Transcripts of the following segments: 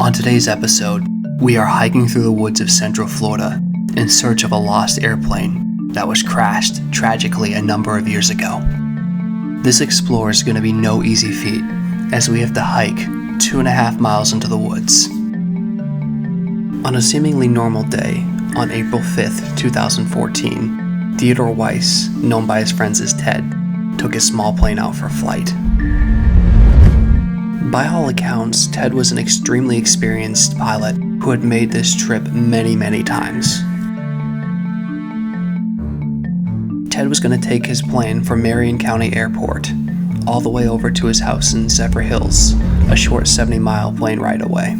On today's episode, we are hiking through the woods of Central Florida in search of a lost airplane that was crashed tragically a number of years ago. This explorer is going to be no easy feat, as we have to hike 2.5 miles into the woods. On a seemingly normal day, on April 5th, 2014, Theodore Weiss, known by his friends as Ted, took his small plane out for flight. By all accounts, Ted was an extremely experienced pilot who had made this trip many times. Ted was going to take his plane from Marion County Airport all the way over to his house in Zephyr Hills, a short 70-mile plane ride away.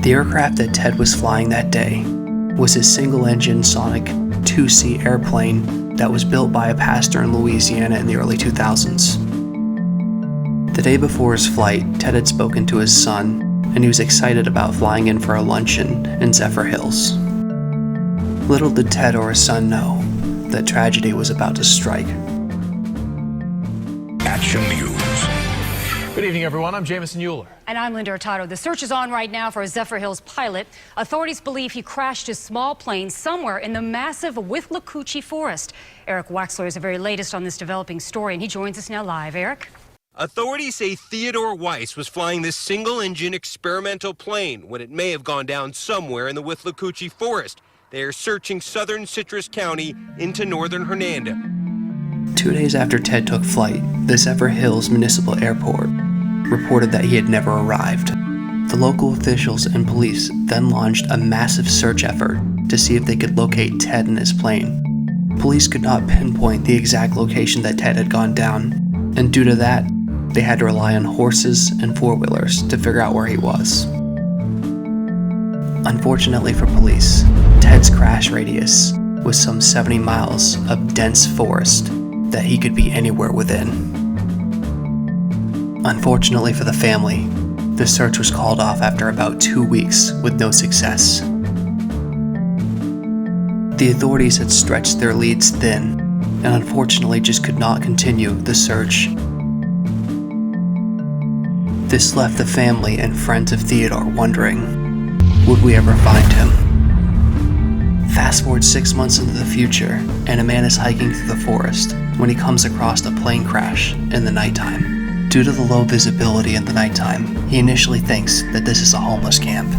The aircraft that Ted was flying that day was his single-engine Sonex 2C airplane that was built by a pastor in Louisiana in the early 2000s. The day before his flight, Ted had spoken to his son, and he was excited about flying in for a luncheon in Zephyr Hills. Little did Ted or his son know that tragedy was about to strike. Action News. Good evening, everyone. I'm Jamison Euler. And I'm Linda Hurtado. The search is on right now for a Zephyr Hills pilot. Authorities believe he crashed his small plane somewhere in the massive Withlacoochee Forest. Eric Waxler is the very latest on this developing story, and he joins us now live. Eric? Authorities say Theodore Weiss was flying this single-engine experimental plane when it may have gone down somewhere in the Withlacoochee Forest. They are searching southern Citrus County into northern Hernando. 2 days after Ted took flight, the Zephyr Hills Municipal Airport reported that he had never arrived. The local officials and police then launched a massive search effort to see if they could locate Ted and his plane. Police could not pinpoint the exact location that Ted had gone down, and due to that, they had to rely on horses and four-wheelers to figure out where he was. Unfortunately for police, Ted's crash radius was some 70 miles of dense forest that he could be anywhere within. Unfortunately for the family, the search was called off after about 2 weeks with no success. The authorities had stretched their leads thin and unfortunately just could not continue the search. This left the family and friends of Theodore wondering, would we ever find him? Fast forward 6 months into the future, and a man is hiking through the forest when he comes across a plane crash in the nighttime. Due to the low visibility in the nighttime, he initially thinks that this is a homeless camp.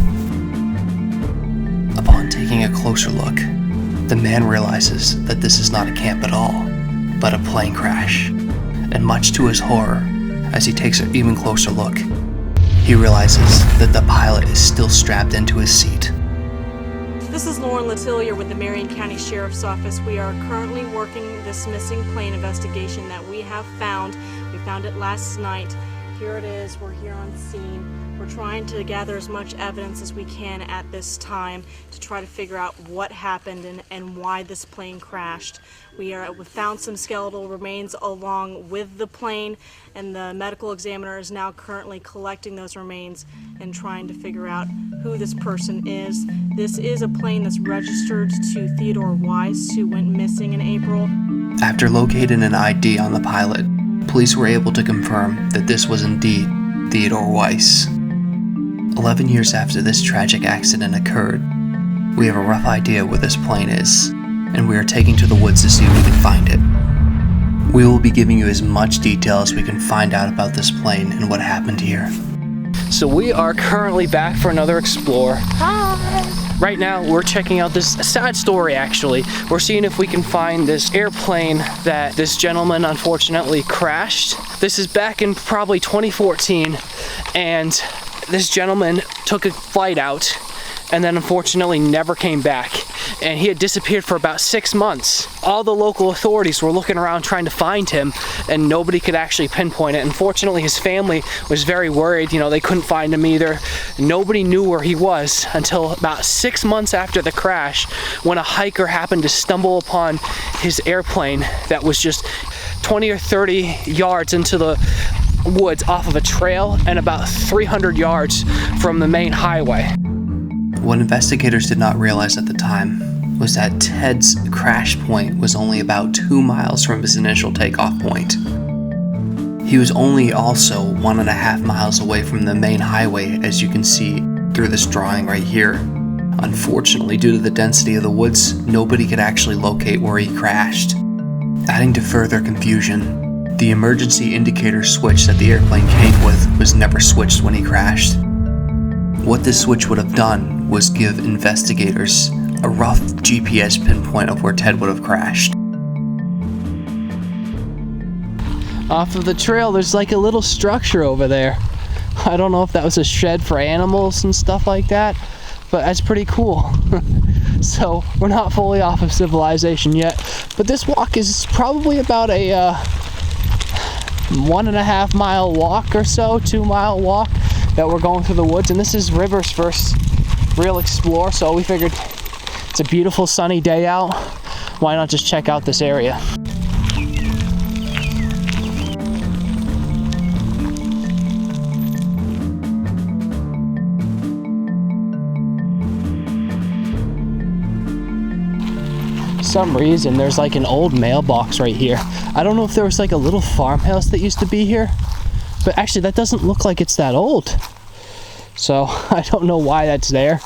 Upon taking a closer look, the man realizes that this is not a camp at all, but a plane crash. And much to his horror, as he takes an even closer look, he realizes that the pilot is still strapped into his seat. This is Lauren Letillier with the Marion County Sheriff's Office. We are currently working this missing plane investigation that we have found. We found it last night. Here it is. We're here on scene. We're trying to gather as much evidence as we can at this time to try to figure out what happened and why this plane crashed. We found some skeletal remains along with the plane, and the medical examiner is now currently collecting those remains and trying to figure out who this person is. This is a plane that's registered to Theodore Weiss, who went missing in April. After locating an ID on the pilot, police were able to confirm that this was indeed Theodore Weiss. 11 years after this tragic accident occurred, we have a rough idea where this plane is, and we are taking to the woods to see if we can find it. We will be giving you as much detail as we can find out about this plane and what happened here. So we are currently back for another explore. Hi! Right now, we're checking out this sad story, actually. We're seeing if we can find this airplane that this gentleman unfortunately crashed. This is back in probably 2014, and this gentleman took a flight out and then unfortunately never came back. And he had disappeared for about 6 months. All the local authorities were looking around trying to find him, and nobody could actually pinpoint it. Unfortunately, his family was very worried. They couldn't find him either. Nobody knew where he was until about 6 months after the crash, when a hiker happened to stumble upon his airplane that was just 20 or 30 yards into the woods off of a trail and about 300 yards from the main highway. What investigators did not realize at the time was that Ted's crash point was only about 2 miles from his initial takeoff point. He was only also 1.5 miles away from the main highway, as you can see through this drawing right here. Unfortunately, due to the density of the woods, nobody could actually locate where he crashed. Adding to further confusion, the emergency indicator switch that the airplane came with was never switched when he crashed. What this switch would have done was give investigators a rough GPS pinpoint of where Ted would have crashed. Off of the trail, there's like a little structure over there. I don't know if that was a shed for animals and stuff like that, but that's pretty cool. So we're not fully off of civilization yet, but this walk is probably about a 1.5 mile walk or so, 2 mile walk that we're going through the woods. And this is River's first real explore, so we figured it's a beautiful sunny day out. Why not just check out this area? Some reason there's like an old mailbox right here. I don't know if there was like a little farmhouse that used to be here, but actually that doesn't look like it's that old. So I don't know why that's there,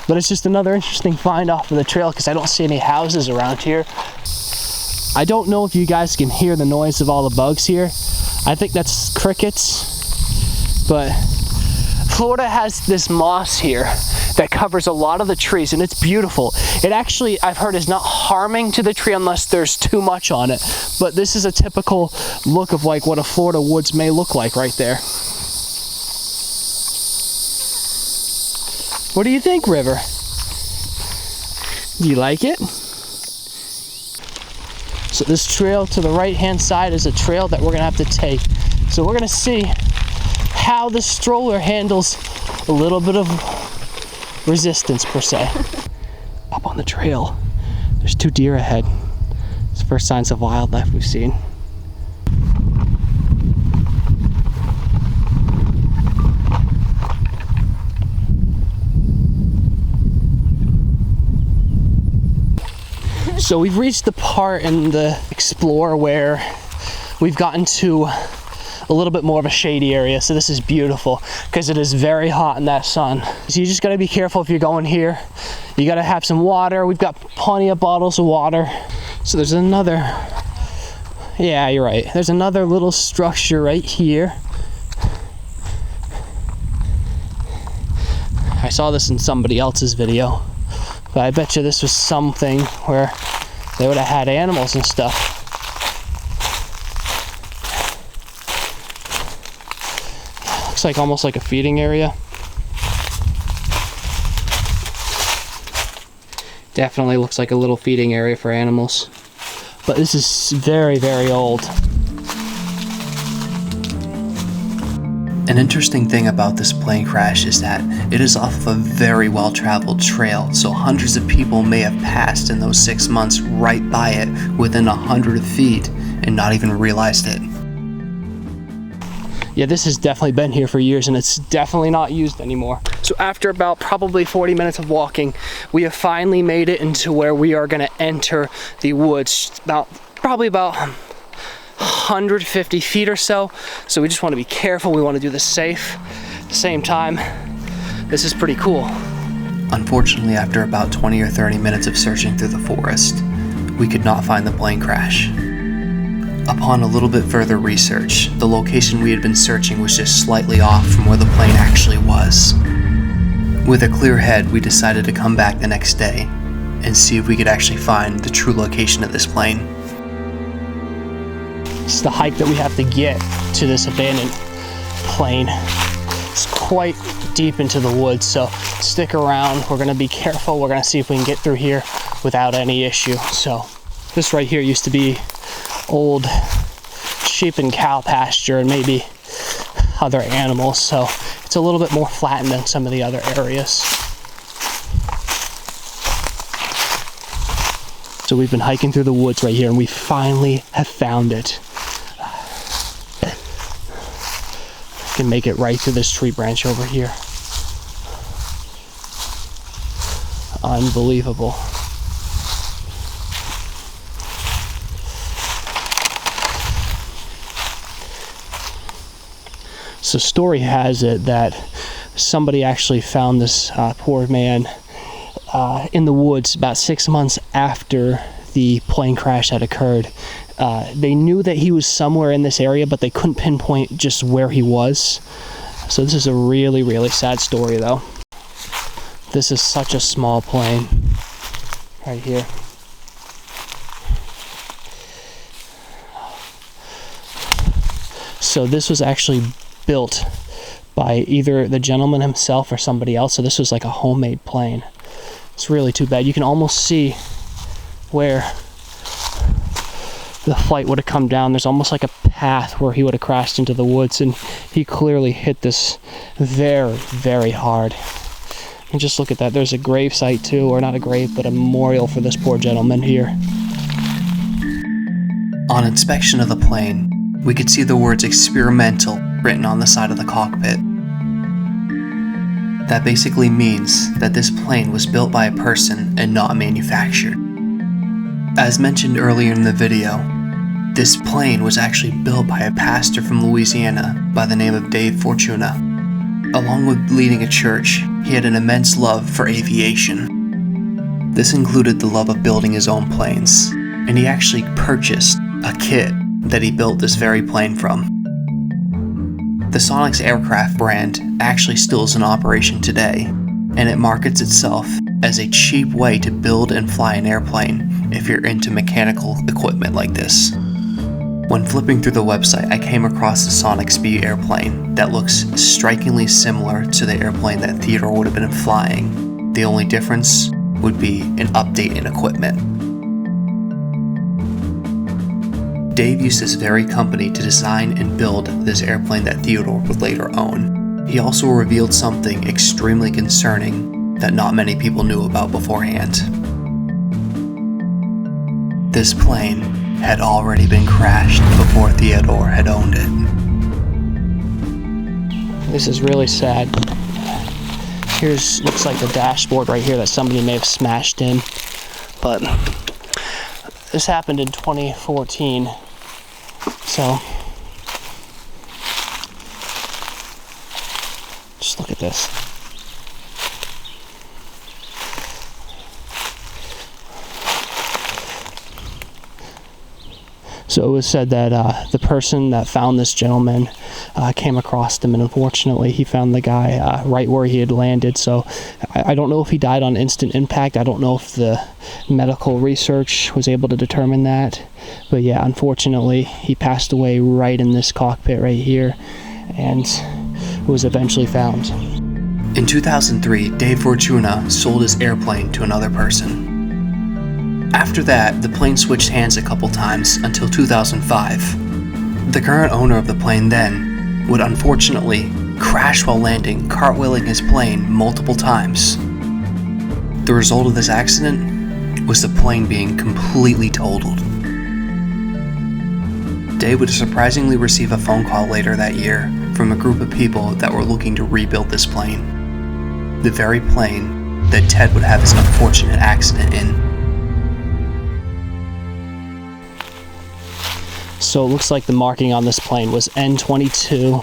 but it's just another interesting find off of the trail because I don't see any houses around here. I don't know if you guys can hear the noise of all the bugs here. I think that's crickets, but Florida has this moss here that covers a lot of the trees, and it's beautiful. It actually, I've heard, is not harming to the tree unless there's too much on it. But this is a typical look of like what a Florida woods may look like right there. What do you think, River? Do you like it? So this trail to the right-hand side is a trail that we're gonna have to take. So we're gonna see how the stroller handles a little bit of resistance per se. Up on the trail, there's 2 deer ahead. It's the first signs of wildlife we've seen. So we've reached the part in the explore where we've gotten to a little bit more of a shady area. So this is beautiful because it is very hot in that sun. So you just got to be careful if you're going here. You got to have some water. We've got plenty of bottles of water. So there's another, yeah, you're right. There's another little structure right here. I saw this in somebody else's video, but I bet you this was something where they would have had animals and stuff. Looks like almost like a feeding area. Definitely looks like a little feeding area for animals. But this is very, very old. An interesting thing about this plane crash is that it is off of a very well-traveled trail, so hundreds of people may have passed in those 6 months right by it within 100 feet and not even realized it. Yeah, this has definitely been here for years and it's definitely not used anymore. So after about probably 40 minutes of walking, we have finally made it into where we are gonna enter the woods. Probably about 150 feet or so. So we just wanna be careful, we wanna do this safe. At the same time, this is pretty cool. Unfortunately, after about 20 or 30 minutes of searching through the forest, we could not find the plane crash. Upon a little bit further research, the location we had been searching was just slightly off from where the plane actually was. With a clear head, we decided to come back the next day and see if we could actually find the true location of this plane. It's the hike that we have to get to this abandoned plane. It's quite deep into the woods, so stick around. We're gonna be careful. We're gonna see if we can get through here without any issue. So this right here used to be old sheep and cow pasture and maybe other animals, so it's a little bit more flattened than some of the other areas. So we've been hiking through the woods right here and we finally have found it. I can make it right through this tree branch over here. Unbelievable. So story has it that somebody actually found this poor man in the woods about 6 months after the plane crash had occurred. They knew that he was somewhere in this area, but they couldn't pinpoint just where he was. So this is a really, really sad story though. This is such a small plane right here. So this was actually built by either the gentleman himself or somebody else. So this was like a homemade plane. It's really too bad. You can almost see where the flight would have come down. There's almost like a path where he would have crashed into the woods, and he clearly hit this very, very hard. And just look at that. There's a grave site too, or not a grave, but a memorial for this poor gentleman here. On inspection of the plane, we could see the words experimental written on the side of the cockpit. That basically means that this plane was built by a person and not manufactured. As mentioned earlier in the video, this plane was actually built by a pastor from Louisiana by the name of Dave Fortuna. Along with leading a church, he had an immense love for aviation. This included the love of building his own planes, and he actually purchased a kit that he built this very plane from. The Sonex aircraft brand actually still is in operation today, and it markets itself as a cheap way to build and fly an airplane if you're into mechanical equipment like this. When flipping through the website, I came across the Sonex B airplane that looks strikingly similar to the airplane that Theodore would have been flying. The only difference would be an update in equipment. Dave used this very company to design and build this airplane that Theodore would later own. He also revealed something extremely concerning that not many people knew about beforehand. This plane had already been crashed before Theodore had owned it. This is really sad. Here's, looks like the dashboard right here that somebody may have smashed in, but this happened in 2014. So, just look at this. So it was said that the person that found this gentleman came across him, and unfortunately he found the guy right where he had landed. So I don't know if he died on instant impact. I don't know if the medical research was able to determine that. But yeah, unfortunately he passed away right in this cockpit right here, and was eventually found. In 2003, Dave Fortuna sold his airplane to another person. After that, the plane switched hands a couple times until 2005. The current owner of the plane then would unfortunately crash while landing, cartwheeling his plane multiple times. The result of this accident was the plane being completely totaled. Dave would surprisingly receive a phone call later that year from a group of people that were looking to rebuild this plane. The very plane that Ted would have his unfortunate accident in. So it looks like the marking on this plane was N22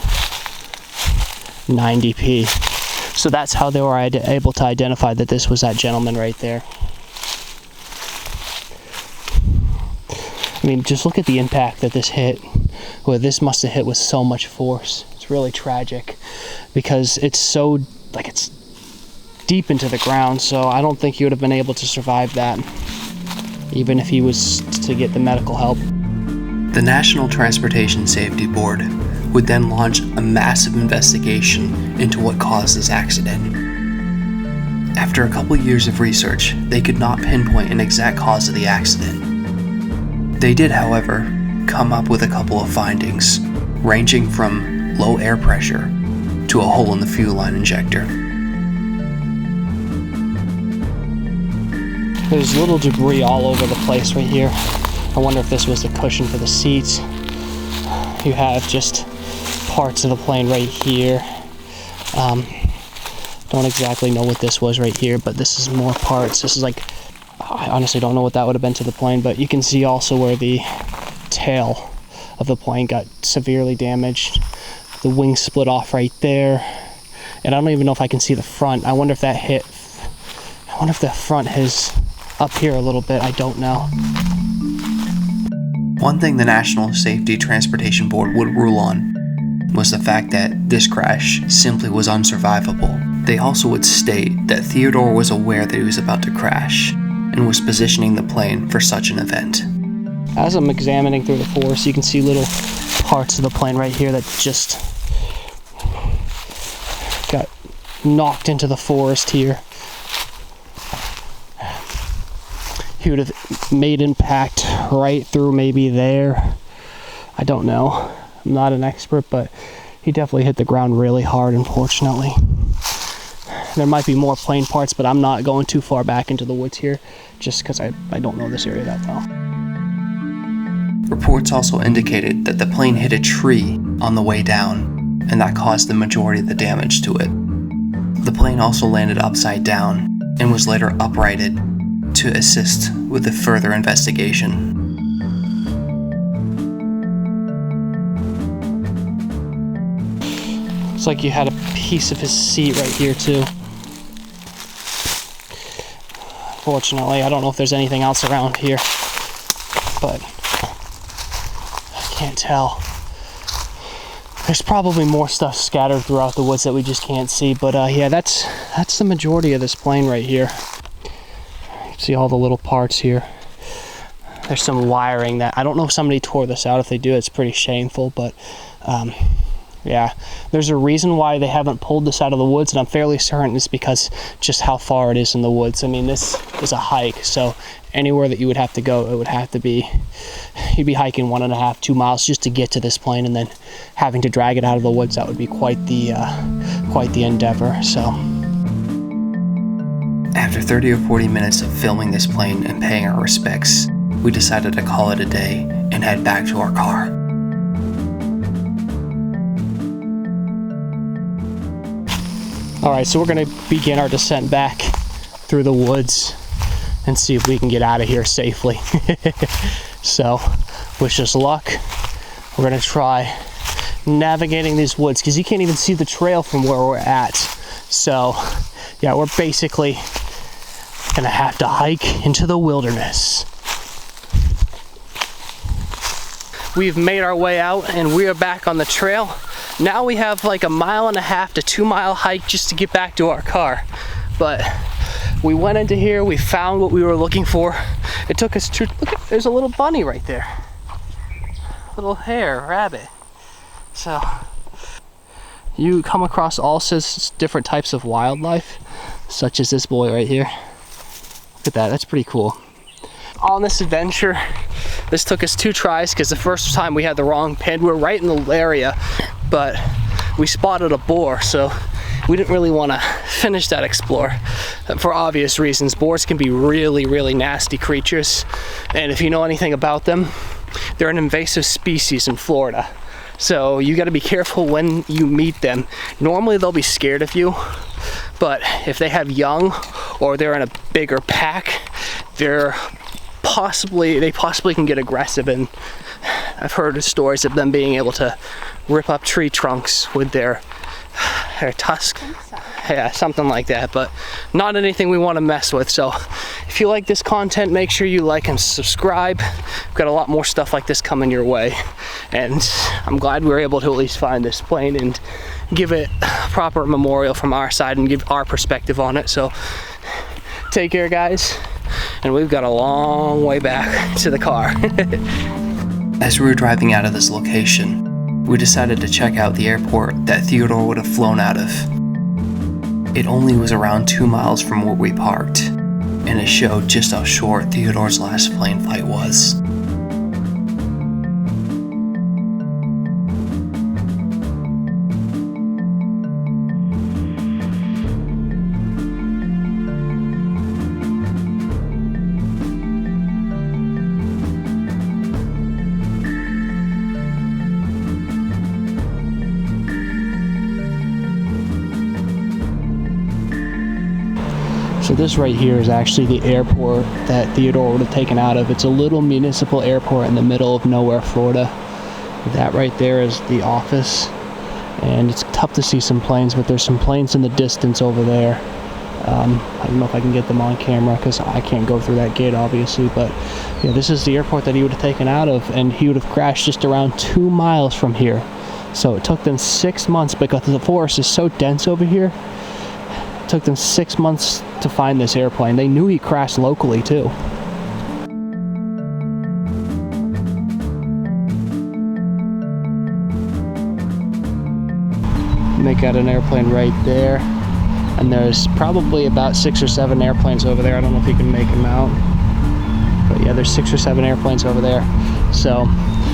90P. So that's how they were able to identify that this was that gentleman right there. I mean, just look at the impact that this hit. Well, this must have hit with so much force. It's really tragic because it's so, like, it's deep into the ground, so I don't think he would have been able to survive that, even if he was to get the medical help. The National Transportation Safety Board would then launch a massive investigation into what caused this accident. After a couple years of research, they could not pinpoint an exact cause of the accident. They did, however, come up with a couple of findings, ranging from low air pressure to a hole in the fuel line injector. There's little debris all over the place right here. I wonder if this was the cushion for the seats. You have just parts of the plane right here. Don't exactly know what this was right here, but this is more parts. This is like, I honestly don't know what that would have been to the plane, but you can see also where the tail of the plane got severely damaged. The wing split off right there. And I don't even know if I can see the front. I wonder if that hit. I wonder if the front is up here a little bit. I don't know. One thing the National Safety Transportation Board would rule on was the fact that this crash simply was unsurvivable. They also would state that Theodore was aware that he was about to crash and was positioning the plane for such an event. As I'm examining through the forest, you can see little parts of the plane right here that just got knocked into the forest here. He would have made impact right through maybe there. I don't know. I'm not an expert, but he definitely hit the ground really hard, unfortunately. There might be more plane parts, but I'm not going too far back into the woods here just because I don't know this area that well. Reports also indicated that the plane hit a tree on the way down, and that caused the majority of the damage to it. The plane also landed upside down and was later uprighted to assist with the further investigation. Looks like you had a piece of his seat right here too. Fortunately, I don't know if there's anything else around here, but I can't tell. There's probably more stuff scattered throughout the woods that we just can't see, but yeah, that's the majority of this plane right here. You can see all the little parts here. There's some wiring that I don't know if somebody tore this out. If they do, it's pretty shameful, but yeah, there's a reason why they haven't pulled this out of the woods, and I'm fairly certain it's because just how far it is in the woods. I mean, this is a hike, so anywhere that you would have to go, it would have to be, you'd be hiking 1.5 to 2 miles just to get to this plane, and then having to drag it out of the woods, that would be quite the endeavor. So after 30 or 40 minutes of filming this plane and paying our respects, we decided to call it a day and head back to our car. Alright, so we're going to begin our descent back through the woods and see if we can get out of here safely. So, wish us luck. We're going to try navigating these woods because you can't even see the trail from where we're at. So, yeah, we're basically going to have to hike into the wilderness. We've made our way out and we are back on the trail. Now we have like a 1.5 to 2 mile hike just to get back to our car. But we went into here, we found what we were looking for. It took us to, look, there's a little bunny right there. Little hare, rabbit. So, you come across all sorts of different types of wildlife, such as this boy right here. Look at that, that's pretty cool. On this adventure, this took us 2 tries because the first time we had the wrong pin. We were right in the area, but we spotted a boar, so we didn't really want to finish that explore for obvious reasons. Boars can be really, really nasty creatures, and if you know anything about them, they're an invasive species in Florida. So you got to be careful when you meet them. Normally they'll be scared of you, but if they have young or they're in a bigger pack, they possibly can get aggressive, and I've heard stories of them being able to rip up tree trunks with their tusk. Yeah, something like that, but not anything we want to mess with. So if you like this content, make sure you like and subscribe. We've got a lot more stuff like this coming your way, and I'm glad we were able to at least find this plane and give it a proper memorial from our side and give our perspective on it. So take care, guys, and we've got a long way back to the car. As we were driving out of this location, we decided to check out the airport that Theodore would have flown out of. It only was around 2 miles from where we parked, and it showed just how short Theodore's last plane flight was. So this right here is actually the airport that Theodore would have taken out of. It's a little municipal airport in the middle of nowhere, Florida. That right there is the office and it's tough to see some planes, but there's some planes in the distance over there. I don't know if I can get them on camera because I can't go through that gate obviously, but yeah, this is the airport that he would have taken out of, and he would have crashed just around 2 miles from here. So it took them 6 months because the forest is so dense over here. It took them 6 months to find this airplane. They knew he crashed locally too. Make out an airplane right there, and there's probably about 6 or 7 airplanes over there. I don't know if you can make them out, but yeah, there's 6 or 7 airplanes over there. So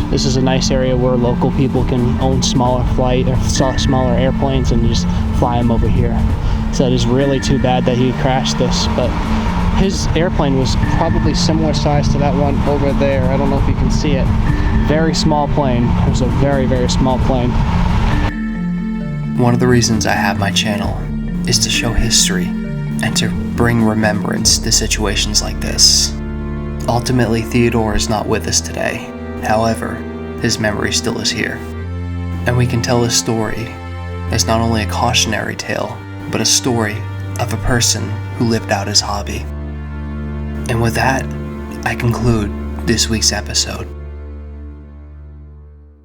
this is a nice area where local people can own smaller smaller airplanes and just fly them over here. So it is really too bad that he crashed this, but his airplane was probably similar size to that one over there. I don't know if you can see it. Very small plane. It was a very, very small plane. One of the reasons I have my channel is to show history and to bring remembrance to situations like this. Ultimately, Theodore is not with us today. However, his memory still is here. And we can tell his story as not only a cautionary tale, but a story of a person who lived out his hobby. And with that, I conclude this week's episode.